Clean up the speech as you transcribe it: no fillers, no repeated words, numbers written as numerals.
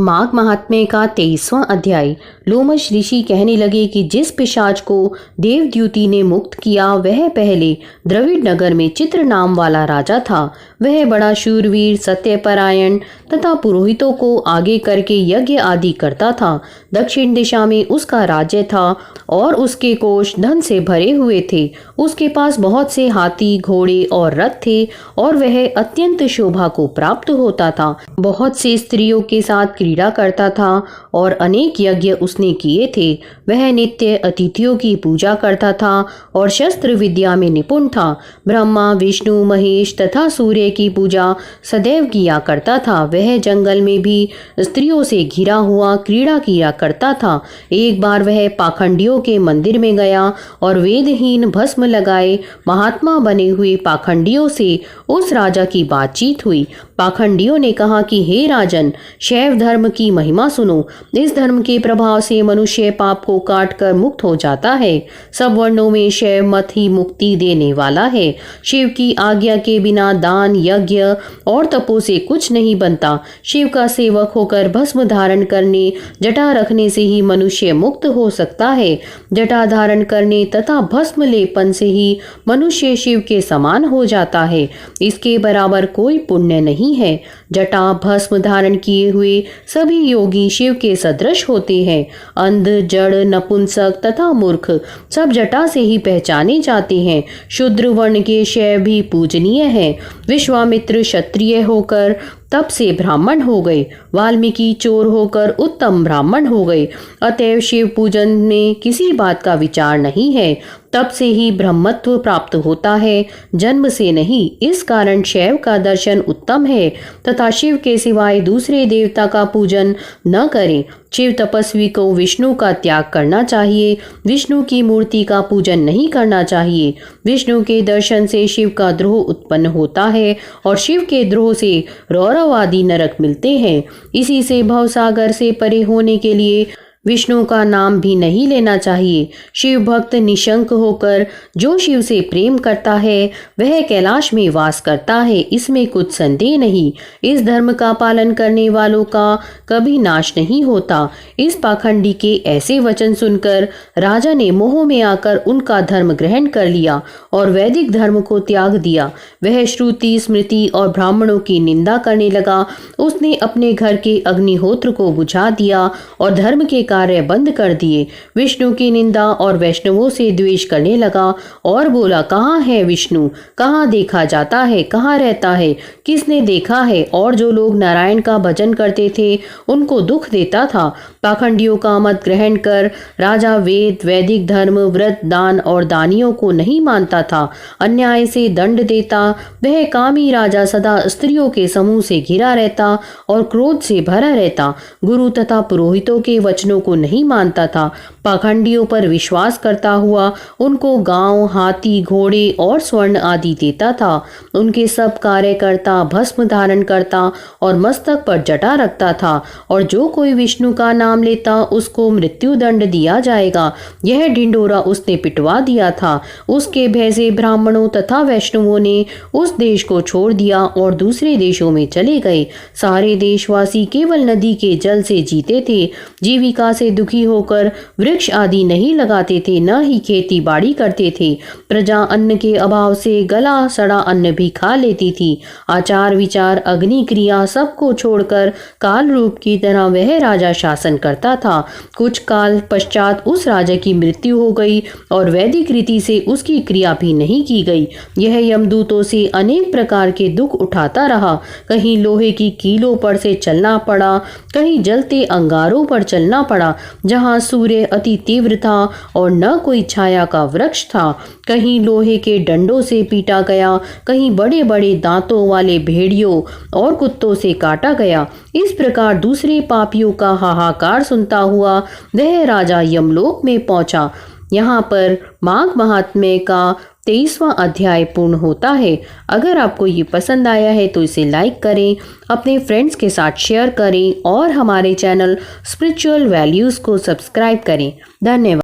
माघ महात्म्य का 23वां अध्याय। लोमश ऋषि कहने लगे कि जिस पिशाच को देवद्युति ने मुक्त किया वह पहले द्रविड़ नगर में चित्र नाम वाला राजा था। वह बड़ा शूरवीर, सत्यपरायण तथा पुरोहितों को आगे करके यज्ञ आदि करता था। दक्षिण दिशा में उसका राज्य था और उसके कोष धन से भरे हुए थे। उसके पास बहुत से हाथी, घोड़े और रथ थे और वह अत्यंत शोभा को प्राप्त होता था। बहुत से स्त्रियों के साथ क्रीड़ा करता था और अनेक यज्ञ उसने किए थे। वह नित्य अतिथियों की पूजा करता था और शस्त्र विद्या में निपुण था। ब्रह्मा, विष्णु, महेश तथा सूर्य की पूजा सदैव किया करता था। वह जंगल में भी स्त्रियों से घिरा हुआ क्रीड़ा किया करता था। एक बार वह पाखंडियों के मंदिर में गया और वेदहीन भस्म लगाए महात्मा बने हुए पाखंडियों से उस राजा की बातचीत हुई। पाखंडियों ने कहा कि हे राजन, शैव धर्म की महिमा सुनो। इस धर्म के प्रभाव से मनुष्य पाप को काट कर मुक्त हो जाता है। सब वर्णों में शैव मत ही मुक्ति देने वाला है। शिव की आज्ञा के बिना दान, यज्ञ और तपो से कुछ नहीं बनता। शिव का सेवक होकर भस्म धारण करने, जटा रखने से ही मनुष्य मुक्त हो सकता है। जटा धारण करने तथा भस्म लेपन से ही मनुष्य शिव के समान हो जाता है। इसके बराबर कोई पुण्य नहीं है। जटा भस्म धारण किए हुए सभी योगी शिव के सदृश होते हैं। अंध, जड़, नपुंसक तथा मूर्ख सब जटा से ही पहचाने जाते हैं। शूद्र वर्ण के शैव भी पूजनीय है। विश्वामित्र क्षत्रिय होकर तप से ब्राह्मण हो गए। वाल्मीकि चोर होकर उत्तम ब्राह्मण हो गए। अतएव शिव पूजन में किसी बात का विचार नहीं है। तप से ही ब्रह्मत्व प्राप्त होता है, जन्म से नहीं। इस कारण शैव का दर्शन उत्तम है तथा शिव के सिवाय दूसरे देवता का पूजन न करें। शिव तपस्वी को विष्णु का त्याग करना चाहिए। विष्णु की मूर्ति का पूजन नहीं करना चाहिए। विष्णु के दर्शन से शिव का द्रोह उत्पन्न होता है और शिव के द्रोह से रौरव आदि नरक मिलते हैं। इसी से भवसागर से परे होने के लिए विष्णु का नाम भी नहीं लेना चाहिए। शिव भक्त निशंक होकर जो शिव से प्रेम करता है वह कैलाश में वास करता है, इसमें कुछ संदेह नहीं। इस धर्म का पालन करने वालों का कभी नाश नहीं होता। इस पाखंडी के ऐसे वचन सुनकर राजा ने मोह में आकर उनका धर्म ग्रहण कर लिया और वैदिक धर्म को त्याग दिया। वह श्रुति, स्मृति और ब्राह्मणों की निंदा करने लगा। उसने अपने घर के अग्निहोत्र को बुझा दिया और धर्म के कार्य बंद कर दिए। विष्णु की निंदा और वैष्णवों से द्वेष करने लगा और बोला, कहाँ है विष्णु? कहाँ देखा जाता है? कहाँ रहता है? किसने देखा है? और जो लोग नारायण का भजन करते थे उनको दुख देता था। पाखंडियों का मत ग्रहण कर राजा वेद, वैदिक धर्म, व्रत, दान और दानियों को नहीं मानता था। अन्याय से दंड देता। वह कामी राजा सदा स्त्रियों के समूह से घिरा रहता और क्रोध से भरा रहता। गुरु तथा पुरोहितों के वचनों को नहीं मानता था। पाखंडियों पर विश्वास करता हुआ उनको गांव, हाथी, घोड़े और स्वर्ण आदि देता था। उनके सब कार्य करता, भस्म धारण करता और मस्तक पर जटा रखता था। और जो कोई विष्णु का नाम लेता उसको मृत्यु दंड दिया जाएगा। यह ढिंडोरा उसने पिटवा दिया था। उसके भय से ब्राह्मणों तथा वैष्णवों ने उस देश को छोड़ दिया और दूसरे देशों में चले गए। सारे देशवासी केवल नदी के जल से जीते थे। जीविका से दुखी होकर वृक्ष आदि नहीं लगाते थे, न ही खेती बाड़ी करते थे। प्रजा अन्न के अभाव से गला सड़ा अन्न भी खा लेती थी। आचार, विचार, अग्नि क्रिया सबको छोड़कर काल रूप की तरह वह राजा शासन करता था। कुछ काल पश्चात उस राजा की मृत्यु हो गई और वैदिक रीति से उसकी क्रिया भी नहीं की गई। यह यमदूतों से अनेक प्रकार के दुख उठाता रहा। कहीं लोहे की कीलों पर से चलना पड़ा, कहीं जलते अंगारों पर चलना पड़ा जहाँ सूर्य अति तीव्र था और न कोई छाया का वृक्ष था। कहीं लोहे के डंडों से पीटा गया, कहीं बड़े बड़े दांतों वाले भेड़ियों और कुत्तों से काटा गया। इस प्रकार दूसरे पापियों का हाहाकार सुनता हुआ वह राजा यमलोक में पहुंचा। यहाँ पर माघ महात्म्य का 23वां अध्याय पूर्ण होता है। अगर आपको ये पसंद आया है तो इसे लाइक करें, अपने फ्रेंड्स के साथ शेयर करें और हमारे चैनल स्पिरिचुअल वैल्यूज़ को सब्सक्राइब करें। धन्यवाद।